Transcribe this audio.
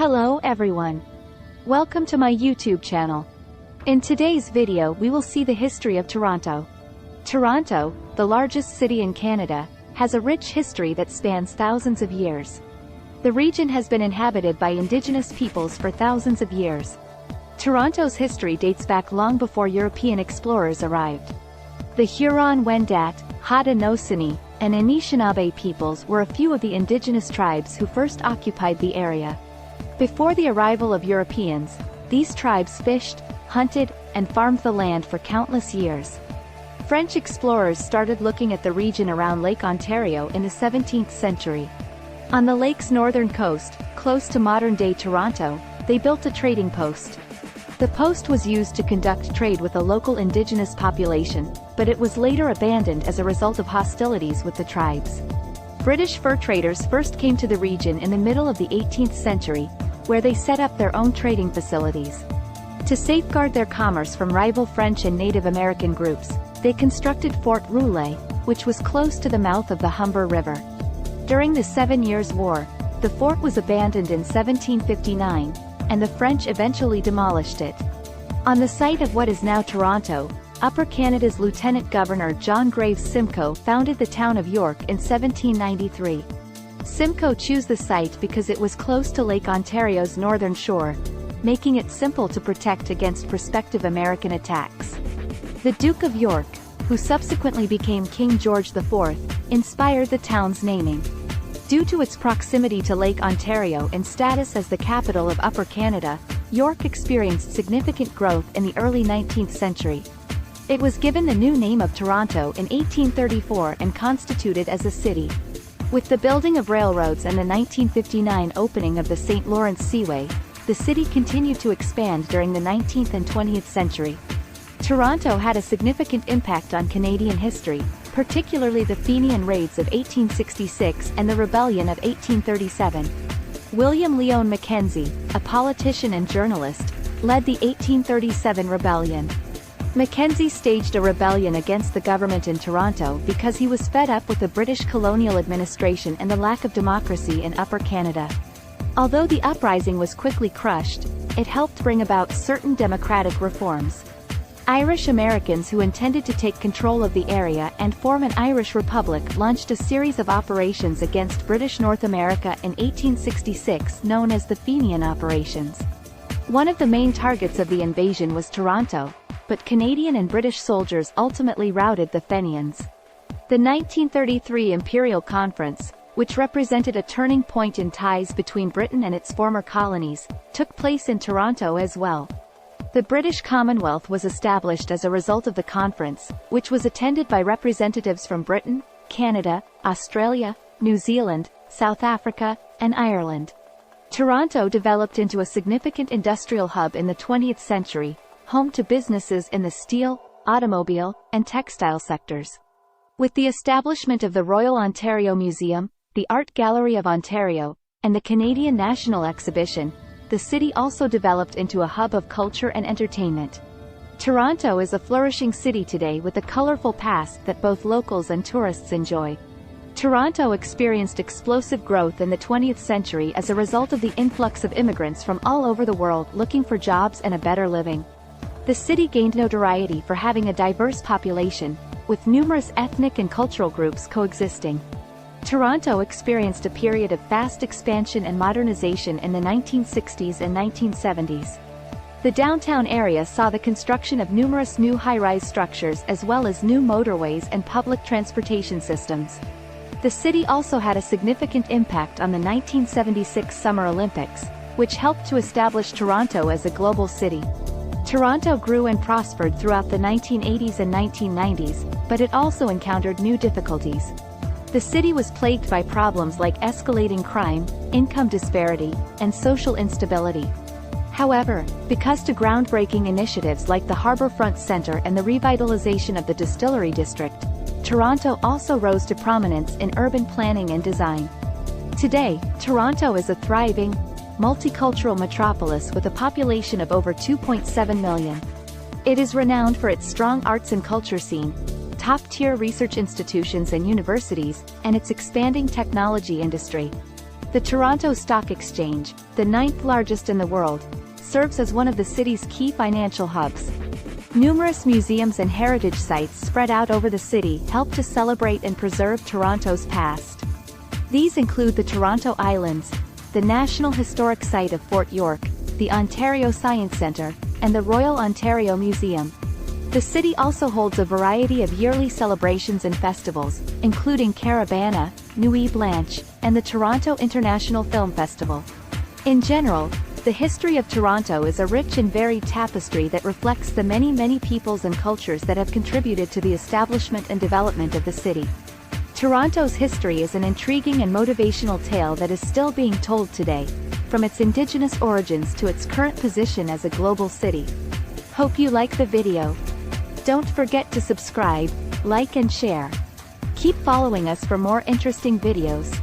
Hello everyone. Welcome to my YouTube channel. In today's video we will see the history of Toronto. Toronto, the largest city in Canada, has a rich history that spans thousands of years. The region has been inhabited by Indigenous peoples for thousands of years. Toronto's history dates back long before European explorers arrived. The Huron-Wendat, Haudenosaunee, and Anishinaabe peoples were a few of the indigenous tribes who first occupied the area. Before the arrival of Europeans, these tribes fished, hunted, and farmed the land for countless years. French explorers started looking at the region around Lake Ontario in the 17th century. On the lake's northern coast, close to modern-day Toronto, they built a trading post. The post was used to conduct trade with the local indigenous population, but it was later abandoned as a result of hostilities with the tribes. British fur traders first came to the region in the middle of the 18th century, where they set up their own trading facilities. To safeguard their commerce from rival French and Native American groups, they constructed Fort Roulet, which was close to the mouth of the Humber River. During the 7 Years' War, the fort was abandoned in 1759, and the French eventually demolished it. On the site of what is now Toronto, Upper Canada's Lieutenant Governor John Graves Simcoe founded the town of York in 1793. Simcoe chose the site because it was close to Lake Ontario's northern shore, making it simple to protect against prospective American attacks. The Duke of York, who subsequently became King George IV, inspired the town's naming. Due to its proximity to Lake Ontario and status as the capital of Upper Canada, York experienced significant growth in the early 19th century. It was given the new name of Toronto in 1834 and constituted as a city. With the building of railroads and the 1959 opening of the St. Lawrence Seaway, the city continued to expand during the 19th and 20th century. Toronto had a significant impact on Canadian history, particularly the Fenian raids of 1866 and the Rebellion of 1837. William Lyon Mackenzie, a politician and journalist, led the 1837 rebellion. Mackenzie staged a rebellion against the government in Toronto because he was fed up with the British colonial administration and the lack of democracy in Upper Canada. Although the uprising was quickly crushed, it helped bring about certain democratic reforms. Irish Americans who intended to take control of the area and form an Irish Republic launched a series of operations against British North America in 1866 known as the Fenian Operations. One of the main targets of the invasion was Toronto, but Canadian and British soldiers ultimately routed the Fenians. The 1933 Imperial Conference, which represented a turning point in ties between Britain and its former colonies, took place in Toronto as well. The British Commonwealth was established as a result of the conference, which was attended by representatives from Britain, Canada, Australia, New Zealand, South Africa, and Ireland. Toronto developed into a significant industrial hub in the 20th century, home to businesses in the steel, automobile, and textile sectors. With the establishment of the Royal Ontario Museum, the Art Gallery of Ontario, and the Canadian National Exhibition, the city also developed into a hub of culture and entertainment. Toronto is a flourishing city today with a colorful past that both locals and tourists enjoy. Toronto experienced explosive growth in the 20th century as a result of the influx of immigrants from all over the world looking for jobs and a better living. The city gained notoriety for having a diverse population, with numerous ethnic and cultural groups coexisting. Toronto experienced a period of fast expansion and modernization in the 1960s and 1970s. The downtown area saw the construction of numerous new high-rise structures as well as new motorways and public transportation systems. The city also had a significant impact on the 1976 Summer Olympics, which helped to establish Toronto as a global city. Toronto grew and prospered throughout the 1980s and 1990s, but it also encountered new difficulties. The city was plagued by problems like escalating crime, income disparity, and social instability. However, because to groundbreaking initiatives like the Harbourfront Centre and the revitalization of the Distillery District, Toronto also rose to prominence in urban planning and design. Today, Toronto is a thriving, multicultural metropolis with a population of over 2.7 million. It is renowned for its strong arts and culture scene, top-tier research institutions and universities, and its expanding technology industry. The Toronto Stock Exchange, the ninth largest in the world, serves as one of the city's key financial hubs. Numerous museums and heritage sites spread out over the city help to celebrate and preserve Toronto's past. These include the Toronto Islands, the National Historic Site of Fort York, the Ontario Science Centre, and the Royal Ontario Museum. The city also holds a variety of yearly celebrations and festivals, including Carabana, Nuit Blanche, and the Toronto International Film Festival. In general, the history of Toronto is a rich and varied tapestry that reflects the many peoples and cultures that have contributed to the establishment and development of the city. Toronto's history is an intriguing and motivational tale that is still being told today, from its Indigenous origins to its current position as a global city. Hope you like the video. Don't forget to subscribe, like and share. Keep following us for more interesting videos.